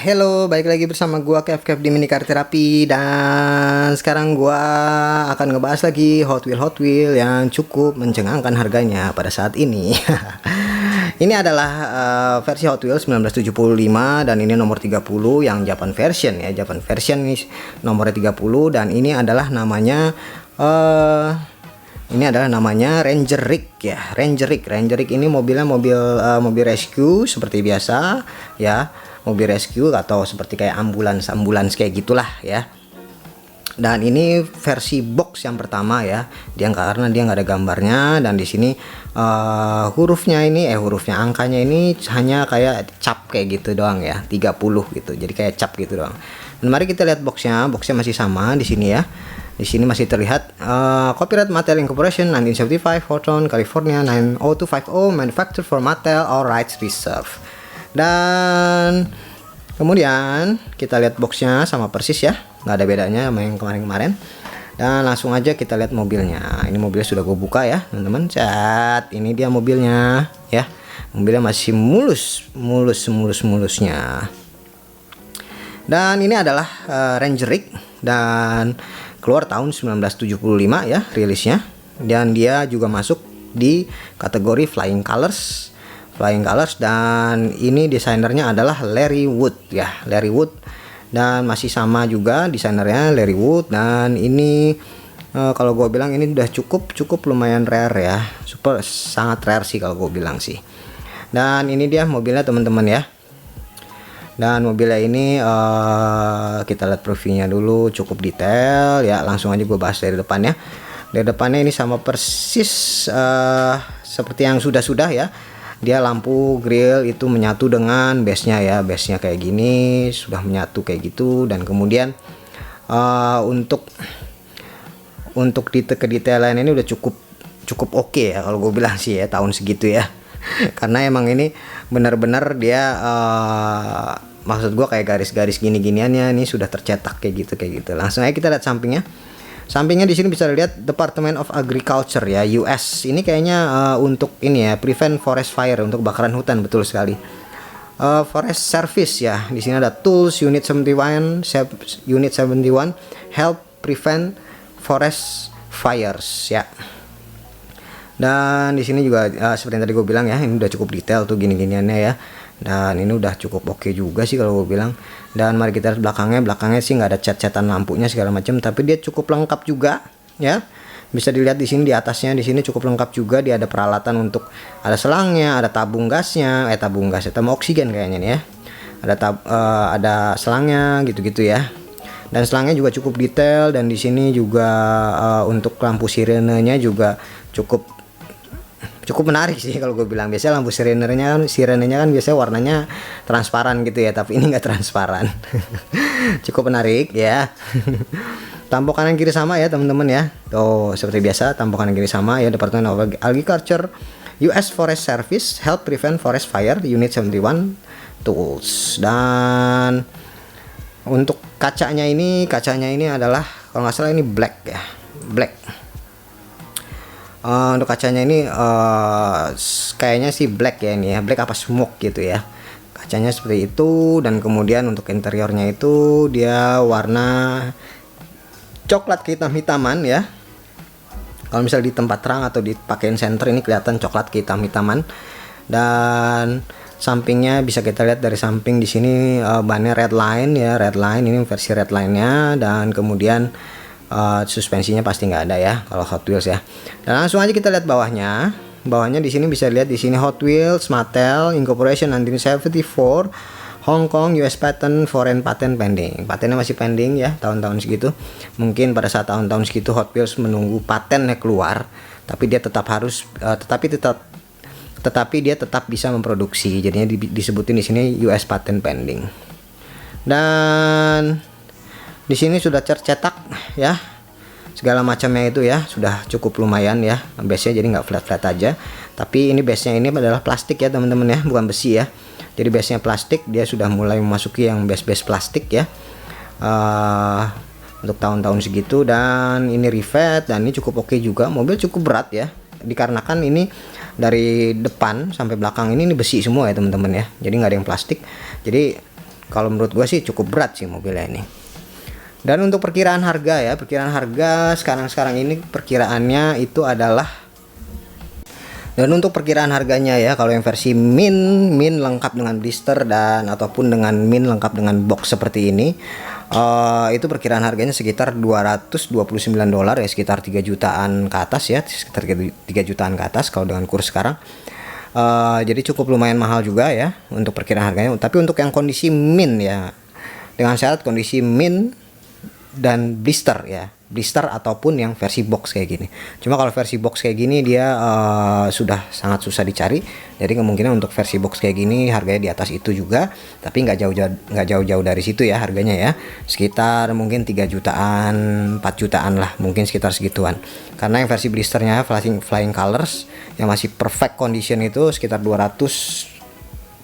Hello, balik lagi bersama gua Kev di Mini Car Therapy. Dan sekarang gua akan ngebahas lagi Hot Wheel yang cukup mencengangkan harganya pada saat ini. Ini adalah versi Hot Wheels 1975 dan ini nomor 30 yang Japan version ya. Japan version ini nomornya 30 dan ini adalah namanya Ranger Rig ya. Ranger Rig ini mobilnya mobil rescue seperti biasa ya. Mobil rescue atau seperti kayak ambulans kayak gitulah ya. Dan ini versi box yang pertama ya. Karena dia nggak ada gambarnya dan di sini hurufnya angkanya ini hanya kayak cap kayak gitu doang ya, 30 gitu. Jadi kayak cap gitu doang. Dan mari kita lihat boxnya masih sama di sini ya. Di sini masih terlihat copyright Mattel Incorporation 1975, Hawthorne, California 90250, manufactured for Mattel, all rights reserved. Dan kemudian kita lihat boxnya sama persis ya, nggak ada bedanya sama yang kemarin. Dan langsung aja kita lihat mobilnya. Ini mobilnya sudah gue buka ya teman-teman. Cat, ini dia mobilnya ya. Mobilnya masih mulusnya. Dan ini adalah Ranger Rig dan keluar tahun 1975 ya rilisnya. Dan dia juga masuk di kategori Flying Colors dan ini desainernya adalah Larry Wood ya, Larry Wood, dan masih sama juga desainernya Larry Wood. Dan ini kalau gue bilang ini udah cukup lumayan rare ya, sangat rare sih kalau gue bilang sih. Dan ini dia mobilnya teman-teman ya. Dan mobilnya ini kita lihat previewnya dulu, cukup detail ya. Langsung aja gue bahas dari depannya. Dari depannya ini sama persis seperti yang sudah ya. Dia lampu grill itu menyatu dengan base-nya ya, base-nya kayak gini sudah menyatu kayak gitu. Dan kemudian untuk kedetailan ini udah cukup oke ya kalau gue bilang sih ya, tahun segitu ya. Karena emang ini benar-benar dia maksud gue kayak garis-garis gini-giniannya ini sudah tercetak kayak gitu. Langsung aja kita lihat sampingnya. Sampingnya di sini bisa lihat Department of Agriculture ya, US. Ini kayaknya untuk ini ya, prevent forest fire, untuk kebakaran hutan, betul sekali. Forest Service ya. Di sini ada Tools Unit 71 help prevent forest fires ya. Dan di sini juga seperti yang tadi gue bilang ya, ini udah cukup detail tuh gini-giniannya ya. Dan ini udah cukup oke juga sih kalau gue bilang. Dan mari kita lihat belakangnya sih nggak ada cat-catan lampunya segala macam, tapi dia cukup lengkap juga ya. Bisa dilihat di sini, di atasnya di sini cukup lengkap juga. Dia ada peralatan untuk, ada selangnya, ada tabung gasnya, tabung oksigen kayaknya nih ya. Ada selangnya gitu-gitu ya. Dan selangnya juga cukup detail. Dan di sini juga untuk lampu sirenenya juga cukup menarik sih kalau gue bilang. Biasanya lampu sirenenya kan biasanya warnanya transparan gitu ya, tapi ini enggak transparan. Cukup menarik ya. Tampuk kanan kiri sama ya teman-teman ya. Tuh seperti biasa tampuk kanan kiri sama ya. Department of Agriculture, US Forest Service, help prevent forest fire, Unit 71 Tools. Dan untuk kacanya ini adalah kalau nggak salah ini black ya, black. Untuk kacanya ini kayaknya sih black ya, ini ya, black apa smoke gitu ya, kacanya seperti itu. Dan kemudian untuk interiornya itu dia warna coklat kehitam-hitaman ya. Kalau misalnya di tempat terang atau dipakein senter ini kelihatan coklat kehitam-hitaman. Dan sampingnya bisa kita lihat dari samping di sini bannya redline ya, redline ini versi redline-nya. Dan kemudian suspensinya pasti nggak ada ya kalau Hot Wheels ya. Dan langsung aja kita lihat bawahnya di sini bisa lihat di sini Hot Wheels Mattel Incorporation 1974 Hong Kong US patent, foreign patent pending. Patennya masih pending ya, tahun-tahun segitu. Mungkin pada saat tahun-tahun segitu Hot Wheels menunggu patennya keluar, tapi dia tetap harus tetapi dia tetap bisa memproduksi. Jadinya disebutin di sini US patent pending. Dan di sini sudah tercetak ya, segala macamnya itu ya, sudah cukup lumayan ya. Base-nya jadi nggak flat aja, tapi ini base-nya ini adalah plastik ya teman-teman ya, bukan besi ya. Jadi base-nya plastik, dia sudah mulai memasuki yang base plastik ya, untuk tahun-tahun segitu. Dan ini rivet dan ini cukup oke juga. Mobil cukup berat ya, dikarenakan ini dari depan sampai belakang ini besi semua ya teman-teman ya, jadi nggak ada yang plastik. Jadi kalau menurut gua sih cukup berat sih mobilnya ini. Dan untuk perkiraan harga ya, perkiraan harga sekarang ini perkiraannya itu adalah, dan untuk perkiraan harganya ya, kalau yang versi min lengkap dengan blister dan ataupun dengan min lengkap dengan box seperti ini, itu perkiraan harganya sekitar $229 ya, sekitar 3 jutaan ke atas ya, sekitar 3 jutaan ke atas kalau dengan kurs sekarang. Jadi cukup lumayan mahal juga ya untuk perkiraan harganya. Tapi untuk yang kondisi min ya, dengan syarat kondisi min dan blister ya, blister ataupun yang versi box kayak gini. Cuma kalau versi box kayak gini dia sudah sangat susah dicari, jadi kemungkinan untuk versi box kayak gini harganya di atas itu juga, tapi nggak jauh-jauh dari situ ya harganya ya, sekitar mungkin 3 jutaan 4 jutaan lah, mungkin sekitar segituan. Karena yang versi blisternya flying colors yang masih perfect condition itu sekitar 250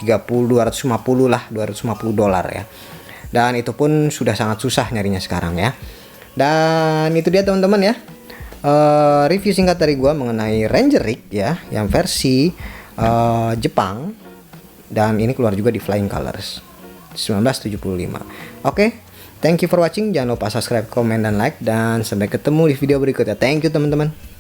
lah, $250 ya. Dan itu pun sudah sangat susah nyarinya sekarang ya. Dan itu dia teman-teman ya, review singkat dari gua mengenai Ranger Rig ya, yang versi Jepang, dan ini keluar juga di flying colors 1975. Oke, thank you for watching. Jangan lupa subscribe, comment, dan like, dan sampai ketemu di video berikutnya. Thank you teman-teman.